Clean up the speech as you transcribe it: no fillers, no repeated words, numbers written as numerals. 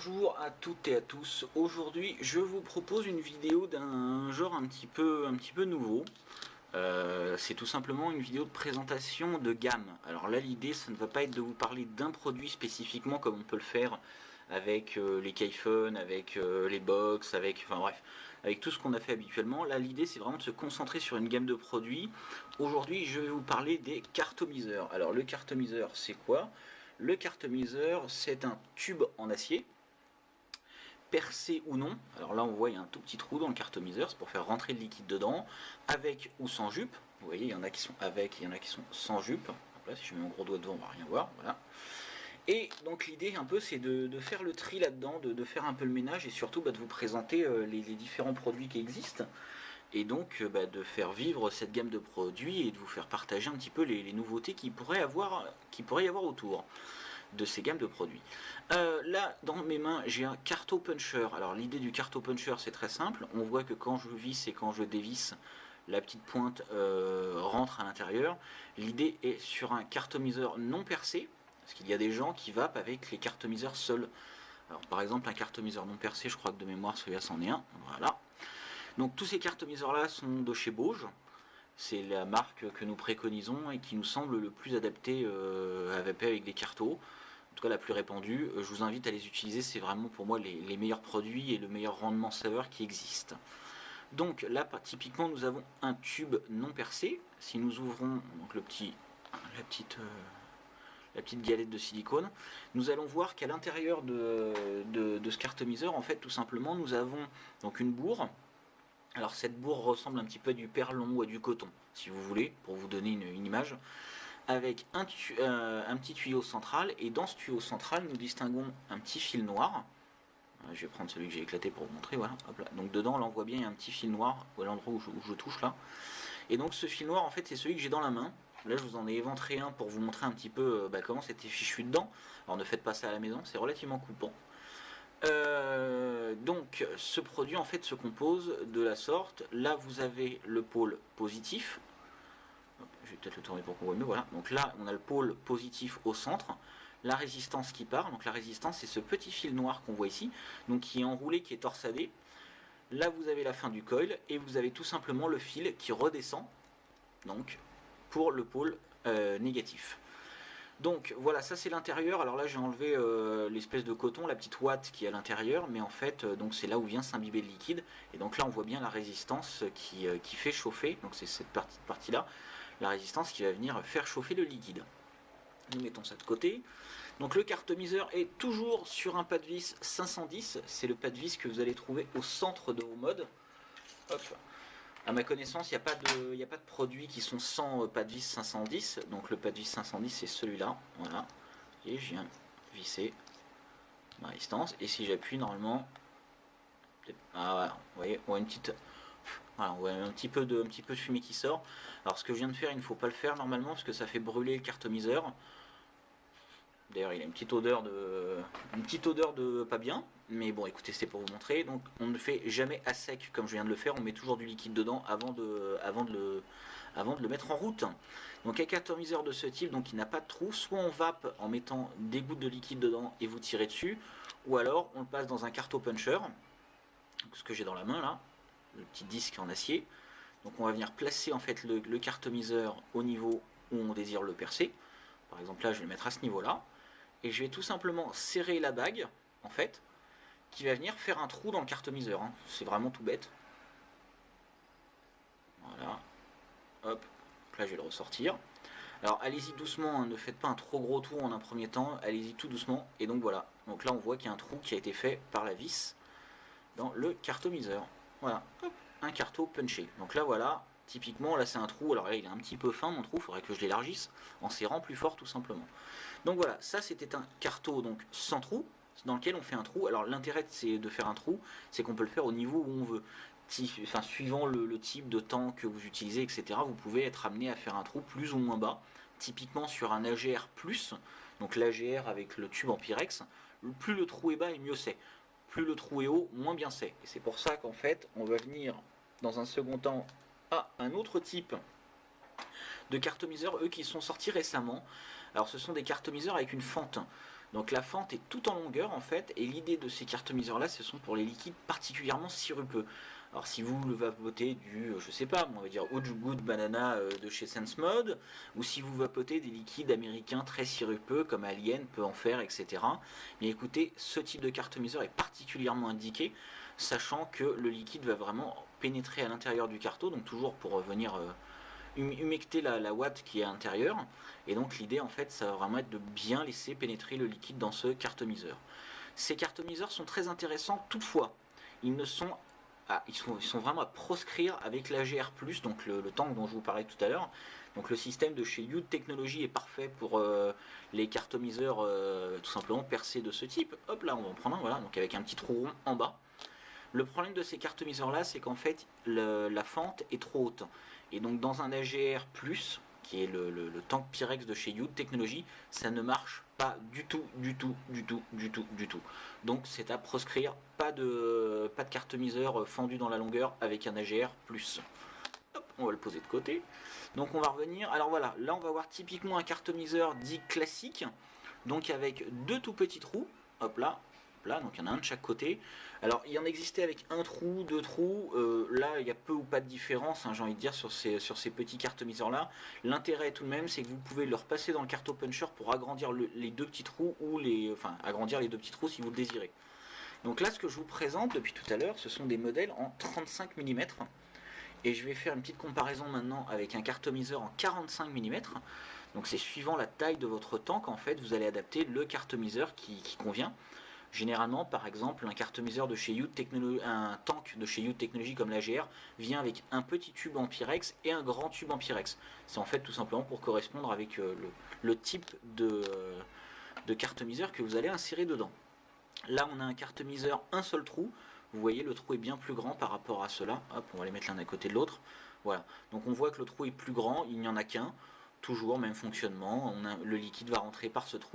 Bonjour à toutes et à tous. Aujourd'hui, je vous propose une vidéo d'un genre un petit peu nouveau. C'est tout simplement une vidéo de présentation de gamme. Alors là, l'idée, ça ne va pas être de vous parler d'un produit spécifiquement comme on peut le faire avec les Kayfun, avec les box, enfin bref, avec tout ce qu'on a fait habituellement. Là, l'idée, c'est vraiment de se concentrer sur une gamme de produits. Aujourd'hui, je vais vous parler des cartomiseurs. Alors le cartomiseur, c'est quoi? Le cartomiseur, c'est un tube en acier, percé ou non. Alors là, on voit, il y a un tout petit trou dans le cartomiseur, c'est pour faire rentrer le liquide dedans, avec ou sans jupe. Vous voyez, il y en a qui sont avec, il y en a qui sont sans jupe. Donc là, si je mets mon gros doigt devant, on va rien voir. Voilà. Et donc l'idée un peu, c'est de faire le tri là-dedans, de faire un peu le ménage et surtout de vous présenter les différents produits qui existent. Et donc de faire vivre cette gamme de produits et de vous faire partager un petit peu les nouveautés qu'il pourrait y avoir autour de ces gammes de produits. Là, dans mes mains, j'ai un carto puncher. Alors l'idée du carto puncher, c'est très simple. On voit que quand je visse et quand je dévisse, la petite pointe rentre à l'intérieur. L'idée est sur un cartomiseur non percé, parce qu'il y a des gens qui vapent avec les cartomiseurs seuls. Alors par exemple, un cartomiseur non percé, je crois que de mémoire, celui-là c'en est un. Voilà. Donc tous ces cartomiseurs là sont de chez Bauge. C'est la marque que nous préconisons et qui nous semble le plus adapté à vaper avec des cartos. En tout cas la plus répandue. Je vous invite à les utiliser, c'est vraiment pour moi les meilleurs produits et le meilleur rendement saveur qui existe. Donc là typiquement nous avons un tube non percé. Si nous ouvrons donc la petite galette de silicone, nous allons voir qu'à l'intérieur de ce cartomiseur, en fait tout simplement nous avons donc une bourre. Alors cette bourre ressemble un petit peu à du perlon ou à du coton, si vous voulez, pour vous donner une image, avec un petit tuyau central, et dans ce tuyau central, nous distinguons un petit fil noir. Je vais prendre celui que j'ai éclaté pour vous montrer, voilà. Hop là. Donc dedans, là on voit bien, il y a un petit fil noir, à l'endroit où je touche là. Et donc ce fil noir, en fait, c'est celui que j'ai dans la main. Là, je vous en ai éventré un pour vous montrer un petit peu comment c'était fichu dedans. Alors ne faites pas ça à la maison, c'est relativement coupant. Donc ce produit en fait se compose de la sorte. Là vous avez le pôle positif. Je vais peut-être le tourner pour qu'on voit mieux. Voilà. Donc là on a le pôle positif au centre. La résistance qui part. Donc la résistance c'est ce petit fil noir qu'on voit ici. Donc qui est enroulé, qui est torsadé. Là vous avez la fin du coil et vous avez tout simplement le fil qui redescend. Donc pour le pôle négatif. Donc voilà, ça c'est l'intérieur. Alors là j'ai enlevé l'espèce de coton, la petite ouate qui est à l'intérieur, mais en fait donc c'est là où vient s'imbiber le liquide. Et donc là on voit bien la résistance qui fait chauffer, donc c'est cette partie là, la résistance qui va venir faire chauffer le liquide. Nous mettons ça de côté. Donc le cartomiseur est toujours sur un pas de vis 510, c'est le pas de vis que vous allez trouver au centre de vos modes. Hop. À ma connaissance, il n'y a pas de produits qui sont sans pas de vis 510. Donc le pas de vis 510, c'est celui-là. Voilà. Et je viens visser ma résistance. Et si j'appuie, normalement... Ah voilà, vous voyez, on voit une petite... Voilà, on voit un petit peu de fumée qui sort. Alors ce que je viens de faire, il ne faut pas le faire normalement, parce que ça fait brûler le cartomiseur. D'ailleurs, il a une petite odeur de pas bien. Mais bon, écoutez, c'est pour vous montrer. Donc, on ne fait jamais à sec comme je viens de le faire. On met toujours du liquide dedans avant de le mettre en route. Donc, un cartomiseur de ce type, donc il n'a pas de trou. Soit on vape en mettant des gouttes de liquide dedans et vous tirez dessus, ou alors on le passe dans un carto puncher. Donc, ce que j'ai dans la main là, le petit disque en acier. Donc, on va venir placer en fait le cartomiseur au niveau où on désire le percer. Par exemple, là, je vais le mettre à ce niveau-là. Et je vais tout simplement serrer la bague, en fait, qui va venir faire un trou dans le cartomiseur. Hein. C'est vraiment tout bête. Voilà. Hop. Là, je vais le ressortir. Alors, allez-y doucement, hein. Ne faites pas un trop gros trou en un premier temps. Allez-y tout doucement. Et donc, voilà. Donc là, on voit qu'il y a un trou qui a été fait par la vis dans le cartomiseur. Voilà. Hop. Un carto punché. Donc là, voilà. Typiquement, là c'est un trou, alors là il est un petit peu fin mon trou, il faudrait que je l'élargisse en serrant plus fort tout simplement. Donc voilà, ça c'était un carto donc sans trou, dans lequel on fait un trou. Alors l'intérêt de faire un trou, c'est qu'on peut le faire au niveau où on veut. Enfin, suivant le type de temps que vous utilisez, etc., vous pouvez être amené à faire un trou plus ou moins bas. Typiquement sur un AGR+, donc l'AGR avec le tube en Pyrex, plus le trou est bas et mieux c'est. Plus le trou est haut, moins bien c'est. Et c'est pour ça qu'en fait, on va venir dans un second temps un autre type de cartomiseurs, eux qui sont sortis récemment. Alors ce sont des cartomiseurs avec une fente. Donc la fente est tout en longueur en fait, et l'idée de ces cartomiseurs là, ce sont pour les liquides particulièrement sirupeux. Alors si vous le vapotez du, je sais pas, on va dire Oud Good Banana de chez SenseMod, ou si vous vapotez des liquides américains très sirupeux comme Alien peut en faire, etc. Mais écoutez, ce type de cartomiseur est particulièrement indiqué, sachant que le liquide va vraiment pénétrer à l'intérieur du carto, donc toujours pour venir humecter la ouate qui est à l'intérieur. Et donc l'idée en fait, ça va vraiment être de bien laisser pénétrer le liquide dans ce cartomiseur. Ces cartomiseurs sont très intéressants, toutefois, ils ne sont ils sont vraiment à proscrire avec l'AGR+, donc le tank dont je vous parlais tout à l'heure. Donc le système de chez Yud Technology est parfait pour les cartomiseurs tout simplement percés de ce type. Hop là, on va en prendre un, voilà, donc avec un petit trou rond en bas. Le problème de ces cartomiseurs là, c'est qu'en fait la fente est trop haute. Et donc dans un AGR+, qui est le tank Pyrex de chez Yud Technology, ça ne marche pas du tout, du tout, du tout, du tout, du tout. Donc c'est à proscrire, pas de cartomiseur fendu dans la longueur avec un AGR+. Hop, on va le poser de côté. Donc on va revenir, alors voilà, là on va voir typiquement un cartomiseur dit classique, donc avec deux tout petits trous, hop là, donc il y en a un de chaque côté. Alors il y en existait avec un trou, deux trous, là il y a peu ou pas de différence, hein, j'ai envie de dire, sur ces petits cartomiseurs là. L'intérêt tout de même, c'est que vous pouvez le repasser dans le carto puncher pour agrandir les deux petits trous, ou agrandir les deux petits trous si vous le désirez. Donc là ce que je vous présente depuis tout à l'heure, ce sont des modèles en 35 mm. Et je vais faire une petite comparaison maintenant avec un cartomiseur en 45 mm. Donc c'est suivant la taille de votre tank, en fait, vous allez adapter le cartomiseur qui convient. Généralement, par exemple, un cartomiseur de chez Yud Technology, un tank de chez Yud Technology comme l'AGR vient avec un petit tube en Pyrex et un grand tube en Pyrex. C'est en fait tout simplement pour correspondre avec le type de cartomiseur que vous allez insérer dedans. Là, on a un cartomiseur, un seul trou. Vous voyez, le trou est bien plus grand par rapport à cela. Hop, on va les mettre l'un à côté de l'autre. Voilà. Donc on voit que le trou est plus grand, il n'y en a qu'un. Toujours même fonctionnement. Le liquide va rentrer par ce trou.